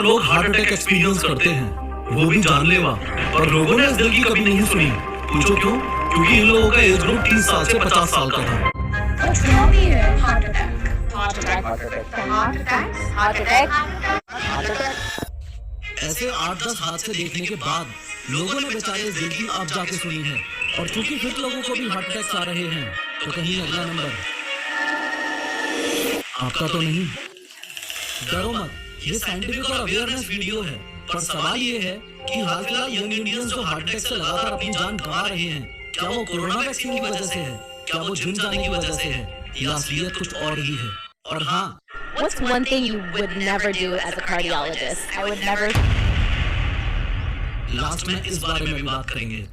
बार लोग heart attack experience करते हैं, वो भी जानलेवा, पर लोगों ने इस दिल की कभी नहीं सुनी। पूछो क्यों? क्योंकि इन लोगों का एज ग्रुप 30 साल से 50 साल का था। What's wrong here? Heart attack. Heart attack. Heart attack. Heart attack. Heart attack. Heart attack. ऐसे 8-10 हादसे देखने के बाद लोगों ने बेचारे इस दिल की अब जाके सुनी है। और चूंकि फिट लोगों को भी हार्ट अटैक्स आ रहे हैं, तो कहीं अगला नंबर आपका तो नहीं। डरो मत, ये साइंटिफिक और अवेयरनेस वीडियो है। पर सवाल ये है कि हाल फिलहाल यंग इंडियंस जो हार्ट अटैक से लगातार अपनी जान गंवा रहे हैं, क्या वो कोरोना वैक्सीन की वजह से है? क्या वो जिम जाने की वजह से है? या असलियत कुछ और ही है? और हाँ, What's one thing you would never do as a cardiologist? I would never. Last में इस बारे में भी बात करेंगे।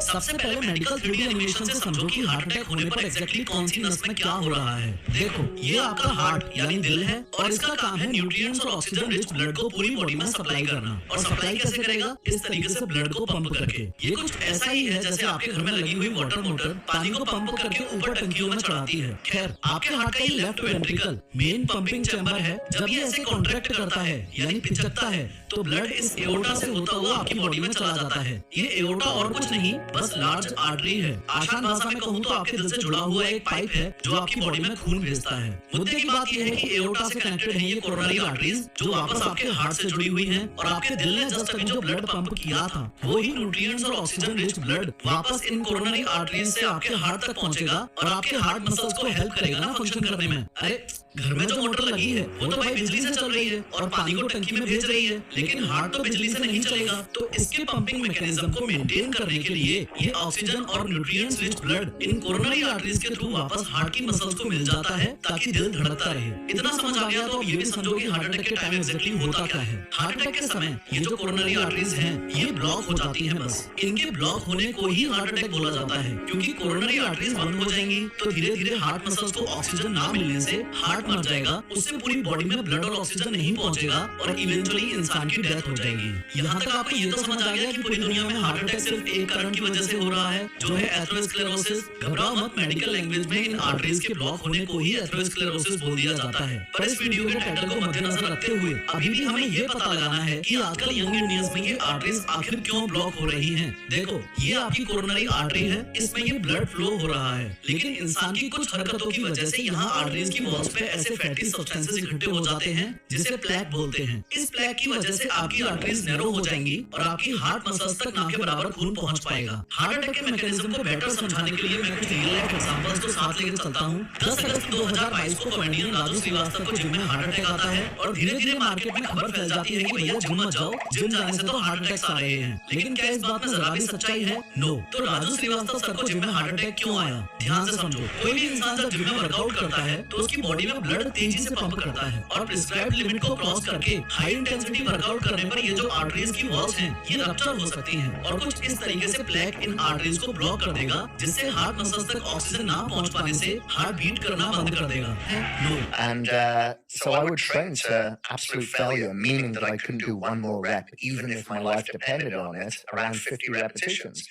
सबसे पहले मेडिकल 3D एनिमेशन से समझो कि हार्ट अटैक होने पर एग्जैक्टली कौन सी नस में क्या हो रहा है। देखो, ये आपका हार्ट यानी दिल है और इसका काम है न्यूट्रिएंट्स और ऑक्सीजन रिच ब्लड को पूरी बॉडी में सप्लाई करना। और सप्लाई कैसे करेगा? इस तरीके से ब्लड को पंप करके। ये कुछ ऐसा ही है जैसे आपके घर में लगी हुई वाटर मोटर पानी को पंप करके ऊपर टंकियों में चढ़ाती है। खैर, आपके हार्ट का ये left ventricle main pumping chamber है। जब ये ऐसे कॉन्ट्रैक्ट करता है यानी पिचकता है, तो ब्लड इस एओर्टा से होता हुआ आपकी बॉडी में चला जाता है। ये एओर्टा और कुछ नहीं, बस लार्ज आर्टरी है। आसान भाषा में कहूँ तो आपके दिल से जुड़ा हुआ एक पाइप है जो आपकी बॉडी में खून भेजता है। मुद्दे की बात यह है कि एओर्टा से कनेक्टेड है ये कोरोनरी आर्टरीज जो वापस आपके हार्ट से जुड़ी हुई हैं और आपके दिल ने जस्ट अभी जो ब्लड पंप किया था वो ही न्यूट्रिएंट्स और ऑक्सीजन रिच ब्लड वापस इन कोरोनरी आर्टरीज से आपके हार्ट तक पहुंचेगा और आपके हार्ट मसल्स को हेल्प करेगा ना फंक्शन करने में। अरे, घर में जो मोटर लगी है वो तो भाई बिजली से चल रही है और पानी को टंकी में भेज रही है, लेकिन हार्ट तो बिजली से नहीं चलेगा। तो इसके पंपिंग मैकेनिज्म को मेंटेन करने के लिए ये ऑक्सीजन और nutrients rich blood in coronary arteries के थ्रू वापस हार्ट की मसल्स को मिल जाता है ताकि दिल धड़कता रहे। इतना समझ आ गया तो अब ये भी समझो कि हार्ट अटैक के टाइम एग्जैक्टली होता क्या है। हार्ट अटैक के समय ये जो कोरोनरी आर्टरीज हैं ये ब्लॉक हो जाती हैं। बस इनके ब्लॉक होने को ही हार्ट अटैक बोला जाता है, क्योंकि कोरोनरी आर्टरीज बंद हो जाएंगी तो धीरे धीरे हार्ट मसल्स को ऑक्सीजन ना मिलने से हार्ट मर जाएगा, उससे पूरी बॉडी में ब्लड और ऑक्सीजन नहीं पहुंचेगा और इवेंचुअली इंसान की डेथ हो जाएगी। यहाँ तक आपको ये तो समझ आ गया कि पूरी दुनिया में हार्ट अटैक सिर्फ एक कारण की वजह से हो रहा है, जो है एथेरोस्क्लेरोसिस। घबराओ मत, मेडिकल लैंग्वेज में इन आर्टरीज के ब्लॉक होने को ही एथेरोस्क्लेरोसिस बोल दिया जाता है। पर इस वीडियो के टाइटल को मद्देनजर रखते हुए अभी भी हमें ये पता लगाना है कि आजकल यंग इंडियंस में ये आर्टरीज आखिर क्यों ब्लॉक हो रही हैं। देखो, ये आपकी कोरोनरी आर्टरी है, इसमें ये ब्लड फ्लो हो रहा है, लेकिन इंसान की कुछ हरकतों की वजह से यहाँ आर्टरीज की वॉल्स पे ऐसे फैटी सब्सटेंसेस इकट्ठे हो जाते हैं जिसे प्लेक बोलते हैं। इस प्लेक की वजह से आपकी आर्टरीज नैरो हो जाएंगी और आपकी हार्ट मसल्स तक ना के बराबर खून पहुंच पाएगा। हार्ट अटैक के मैकेनिज्म को बेटर समझाने के लिए मैं कुछ रियल लाइफ एग्जांपल्स को साथ लेकर चलता हूं। 10 अगस्त 2022 को कॉमेडियन राजू श्रीवास्तव को जिम में हार्ट अटैक आता है और धीरे धीरे मार्केट में खबर फैल जाती है कि भैया जिम मत जाओ, जिम जाने से तो हार्ट अटैक्स आ रहे हैं। लेकिन क्या इस बात में जरा भी सच्चाई है? नो। तो राजू श्रीवास्तव सर को जिम में हार्ट अटैक क्यों आया? ध्यान से समझो। कोई भी इंसान जब जिम में वर्कआउट करता है तो उसकी बॉडी में ब्लड तेजी से पंप करता है और प्रिस्क्राइब्ड लिमिट को क्रॉस करके हाई इंटेंसिटी वर्कआउट करने पर ये जो आर्टरीज की वॉल्स हैं ये रप्चर हो सकती हैं और कुछ इस तरीके से प्लेक इन आर्टरीज को ब्लॉक कर देगा, जिससे हार्ट मसल्स तक ऑक्सीजन ना पहुंच पाने से हार्ट बीट करना बंद कर देगा। No. And so I would train to absolute failure, meaning that I couldn't do one more rep, even if my life depended on it, around 50 repetitions.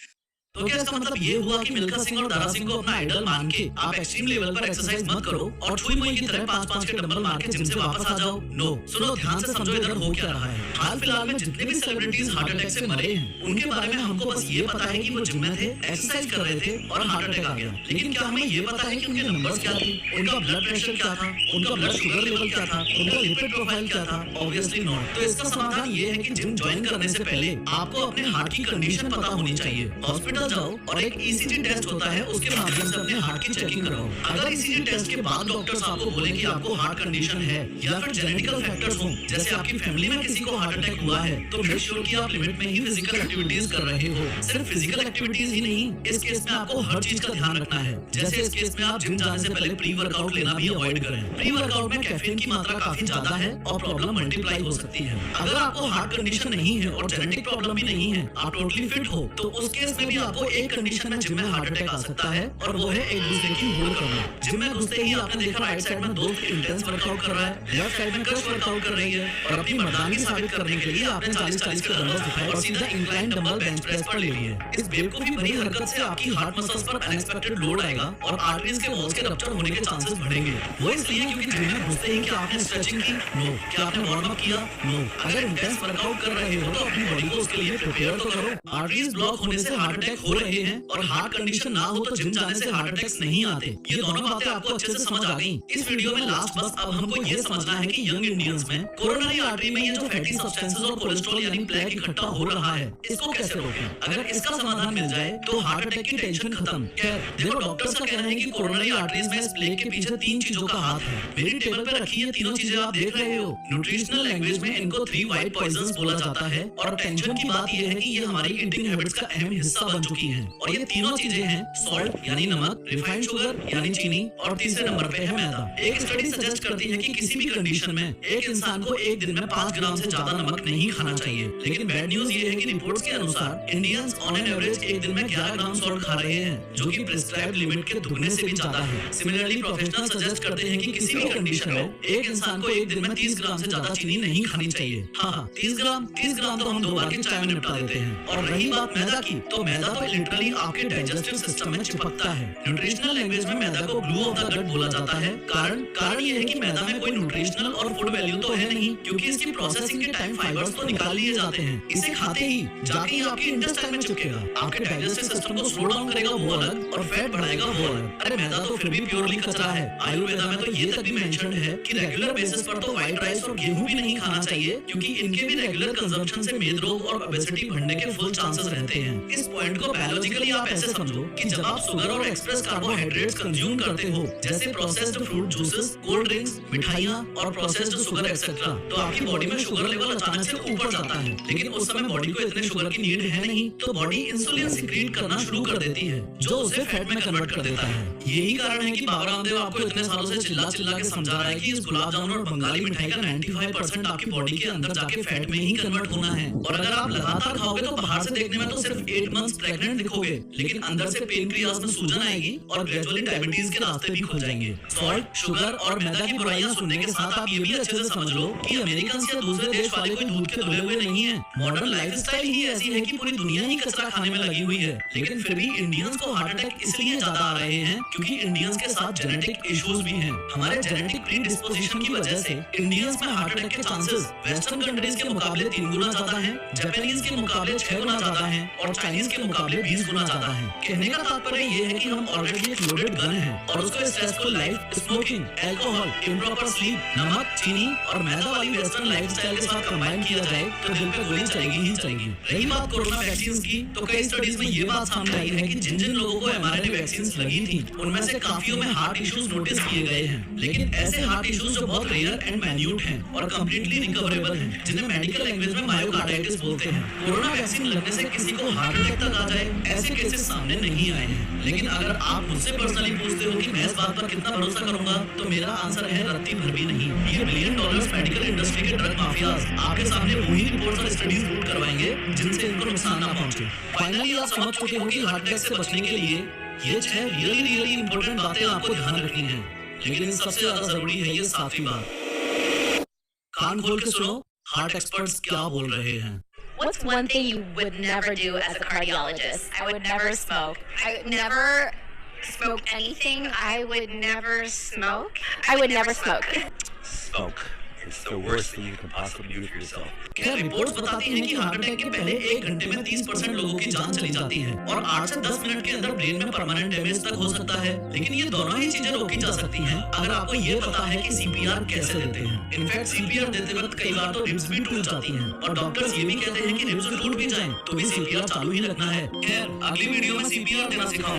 तो क्या इसका मतलब ये हुआ कि मिल्खा सिंह और दारा सिंह को अपना आइडल मान के आप एक्सट्रीम लेवल पर एक्सरसाइज मत करो और छुई मुई की तरह 5-5 के डंबल मार के जिम से वापस आ जाओ? नो। सुनो, ध्यान से समझो इधर हो क्या रहा है। हाल फिलहाल में जितने भी सेलिब्रिटीज हार्ट अटैक से मरे हैं उनके बारे में हमको बस ये पता है कि वो जिम में थे, एक्सरसाइज कर रहे थे और हार्ट अटैक आ गया। लेकिन क्या हमें ये पता है कि उनके नंबर्स क्या थे, उनका ब्लड प्रेशर क्या था, उनका ब्लड शुगर लेवल क्या था, उनका लिपिड प्रोफाइल क्या था? Obviously not. तो इसका समाधान ये है कि जिम ज्वाइन करने से पहले आपको अपने हार्ट की कंडीशन पता होनी चाहिए। हॉस्पिटल जाओ और एक ईसीजी टेस्ट होता है, उसके माध्यम से अपने हार्ट की चेकिंग कराओ। अगर ईसीजी टेस्ट के बाद डॉक्टर्स आपको बोले कि आपको हार्ट कंडीशन है या फिर जेनेटिकल फैक्टर्स हो, जैसे आपकी फैमिली में किसी को हार्ट अटैक हुआ है, तो मेक श्योर कि आप लिमिट में ही फिजिकल एक्टिविटीज कर रहे हो। सिर्फ फिजिकल एक्टिविटीज ही नहीं, इस केस में आपको हर चीज का ध्यान रखना है। जैसे इस केस में आप जिम जाने से पहले प्री वर्कआउट लेना भी अवॉइड करें। प्री वर्कआउट में कैफीन की मात्रा काफी ज्यादा है और प्रॉब्लम मल्टीप्लाई हो सकती है। अगर आपको हार्ट कंडीशन नहीं है और जेनेटिक प्रॉब्लम भी नहीं है, आप टोटली फिट हो, तो उस केस में भी आपको आपको एक कंडीशन में जिम में हार्ट अटैक आ सकता है और वो है एक दूसरे की होड़ करना। जिम में घुसते ही आपने देखा राइट साइड में दोस्त इंटेंस वर्कआउट कर रहा है, लेफ्ट साइड में क्रश वर्कआउट कर रही है और अपनी मर्दानगी साबित करने के लिए आपने 40-40 के डंबल्स उठाए और सीधा इंक्लाइन डंबल बेंच प्रेस पर ले लिए। इस बेवकूफी भरी हरकत से आपकी हार्ट मसल्स पर अनएक्सपेक्टेड लोड आएगा और आर्टरीज के वॉल्स के रप्चर होने के चांसेस बढ़ेंगे। वो इसलिए क्योंकि जिम में घुसते ही क्या आपने स्ट्रेचिंग की? नो। क्या आपने वार्म अप किया? नो। अगर इंटेंस वर्कआउट कर रहे हो तो अपनी बॉडी को उसके लिए प्रिपेयर तो करो। आर्टरीज ब्लॉक होने से हार्ट अटैक हो रहे हैं और हार्ट कंडीशन ना हो तो जिम जाने से हार्ट अटैक्स नहीं आते। ये दोनों बातें आपको अच्छे से समझ आ गई। इस वीडियो में लास्ट बस अब हमको ये समझना है कि यंग इंडियंस में कोरोनरी आर्टरी में ये जो फैटी सब्सटेंसेस और कोलेस्ट्रॉल यानी प्लेक इकट्ठा हो रहा है, इसको कैसे रोकें? अगर इसका समाधान मिल जाए तो हार्ट अटैक की टेंशन खत्म। खैर देखो, डॉक्टर्स का कहना है कि कोरोनरी आर्टरीज में इस प्लेक के पीछे 3 चीजों का हाथ है। मेरी टेबल पर रखी ये तीनों चीजें आप देख रहे हो। न्यूट्रिशनल लैंग्वेज में इनको 3 वाइट पॉइजंस बोला जाता है और टेंशन की बात ये है कि ये हमारी ईटिंग हैबिट्स का अहम हिस्सा बन चुकी हैं। और ये तीनों चीजें हैं सॉल्ट यानी नमक, रिफाइंड शुगर यानी चीनी और तीसरे नंबर पे है मैदा। एक स्टडी सजेस्ट करती है कि किसी भी कंडीशन में एक इंसान को एक दिन में 5 ग्राम से ज्यादा नमक नहीं खाना चाहिए। लेकिन बैड न्यूज ये है कि रिपोर्ट्स के अनुसार इंडियंस ऑन एन एवरेज एक दिन में 11 ग्राम सॉल्ट खा रहे हैं, जो कि प्रिस्क्राइब्ड लिमिट के दुगने से भी ज्यादा है। सिमिलरली प्रोफेशनल सजेस्ट करते हैं कि किसी भी कंडीशन में एक इंसान को एक दिन में 30 ग्राम से ज्यादा चीनी नहीं खानी चाहिए। हाँ, 30 ग्राम तो हम 2 बार की चाय में निपटा देते हैं। और रही बात मैदा की, तो मैदा तो लिटरली आपके डाइजेस्टिव सिस्टम में चिपकता है। न्यूट्रिशनल लैंग्वेज में मैदा को ग्लू ऑफ द गट बोला जाता है। कारण ये है कि मैदा में कोई न्यूट्रिशनल और फूड वैल्यू तो है नहीं, क्योंकि इसकी प्रोसेसिंग के टाइम फाइबर्स तो निकाल लिए जाते हैं। इसे खाते ही जाके ही आपके इंटेस्टाइन में चिपकेगा, आपके डाइजेस्टिव सिस्टम को स्लो डाउन करेगा वो अलग और फैट बढ़ाएगा वो अलग। अरे मैदा तो फिर भी प्योरली कचरा है। आयुर्वेदा में तो ये तक भी मेंशन्ड है कि रेगुलर बेसिस पर तो व्हाइट राइस और गेहूं भी नहीं खाना चाहिए, क्योंकि इनके भी रेगुलर कंजम्पशन से मेद रोग और ओबेसिटी बढ़ने के फुल चांसेस रहते हैं। इस पॉइंट को बायोलॉजिकली आप ऐसे समझो कि जब आप शुगर और एक्सप्रेस कार्बोहाइड्रेट्स कंज्यूम करते हो, जैसे processed fruit juices, cold drinks, मिठाइयां और प्रोसेस्ड शुगर एक्सेट्रा, तो आपकी बॉडी में शुगर लेवल अचानक से ऊपर जाता है। लेकिन उस समय बॉडी को इतने शुगर की नीड है नहीं, तो बॉडी इंसुलिन सिक्रीट करना शुरू कर देती है, जो उसे फैट में कन्वर्ट कर देता है। यही कारण है कि बाबा रामदेव आपको इतने सालों से चिल्ला चिल्ला के समझा रहा है कि इस गुलाब जामुन और बंगाली मिठाई का 95% आपकी बॉडी के अंदर जाके फैट में ही कन्वर्ट होना है। और अगर आप लगातार खाओगे तो बाहर से देखने में तो सिर्फ 8 मंथ्स प्रेग्नेंट दिखोगे, लेकिन अंदर से पेनक्रियाज में सूजन आएगी और ग्रेजुअली डायबिटीज के रास्ते भी खुल जाएंगे। सॉल्ट, शुगर और मैदा की बुराइयां सुनने के साथ आप ये भी अच्छे से समझ लो कि अमेरिकन या दूसरे देश वाले कोई दूध के धुले हुए नहीं है। मॉडर्न लाइफस्टाइल ही ऐसी है कि पूरी दुनिया ही कचरा खाने में लगी हुई है। लेकिन फिर भी इंडियंस को हार्ट अटैक इसलिए ज्यादा आ रहे हैं क्योंकि इंडियंस के साथ जेनेटिक इश्यूज भी हैं। हमारे जेनेटिक प्रीडिस्पोजिशन की वजह से इंडियंस में हार्ट अटैक के चांसेस वेस्टर्न कंट्रीज के मुकाबले 3 गुना ज्यादा हैं, जापानीज के मुकाबले 6 गुना ज्यादा हैं और चाइनीज के मुकाबले 20 गुना ज्यादा हैं। कहने का तात्पर्य ये है कि हम ऑलरेडी एक लोडेड गन है और उसको stressful life, smoking, alcohol, improper sleep, नमक, चीनी और मैदा वाली वेस्टर्न लाइफस्टाइल के साथ कंबाइन किया जाए तो दिल पे गोली चलेगी ही चलेगी। रही बात कोरोना वैक्सीन की, तो कई स्टडीज में ये बात सामने आई है कि जिन जिन लोगों को mRNA वैक्सीन लगी थी, उनमें से काफियों में हार्ट इश्यूज नोटिस किए गए हैं। लेकिन ऐसे हार्ट इश्यूज जो बहुत रेयर एंड माइन्यूट हैं और कंप्लीटली रिकवरेबल हैं, जिन्हें मेडिकल लैंग्वेज में मायोकार्डाइटिस बोलते हैं। कोरोना वैक्सीन लगने से किसी को हार्ट अटैक तक आ जाए, ऐसे केसेस सामने नहीं आए हैं। लेकिन अगर आप मुझसे पर्सनली पूछते हो कि मैं इस बात पर कितना भरोसा करूंगा, तो मेरा आंसर है रत्ती भर भी नहीं। ये $1 बिलियन मेडिकल इंडस्ट्री के ड्रग माफियाज आपके सामने वही रिपोर्ट्स और स्टडीज रूट करवाएंगे जिनसे इनको नुकसान ना पहुंचे। फाइनली आप समझ चुके हो कि हार्ट अटैक से बचने के लिए ये 6 रियली इंपॉर्टेंट बातें आपको ध्यान रखनी है। लेकिन सबसे ज्यादा जरूरी है ये 7वीं बात। कान खोल के सुनो, हार्ट एक्सपर्ट्स क्या बोल रहे हैं। What's one thing you would never do as a cardiologist? I would never smoke. I would never smoke anything. I would never smoke. I would never smoke. Smoke. It's the worst thing you can possibly do for yourself. क्या reports बताती हैं कि heart attack के पहले 1 घंटे में 30% लोगों की जान चली जाती है और 8 से 10 मिनट के अंदर ब्रेन में परमानेंट डैमेज तक हो सकता है। लेकिन ये दोनों ही चीजें रोकी जा सकती हैं अगर आपको ये पता है कि सीपीआर कैसे देते हैं। इनफैक्ट सीपीआर देते वक्त कई बार तो रिब्स भी टूट जाती हैं और डॉक्टर्स ये भी कहते हैं कि रिब्स टूट भी जाएं तो भी सीपीआर चालू ही रखना है। खैर अगली वीडियो में सीपीआर देना सिखाऊंगा।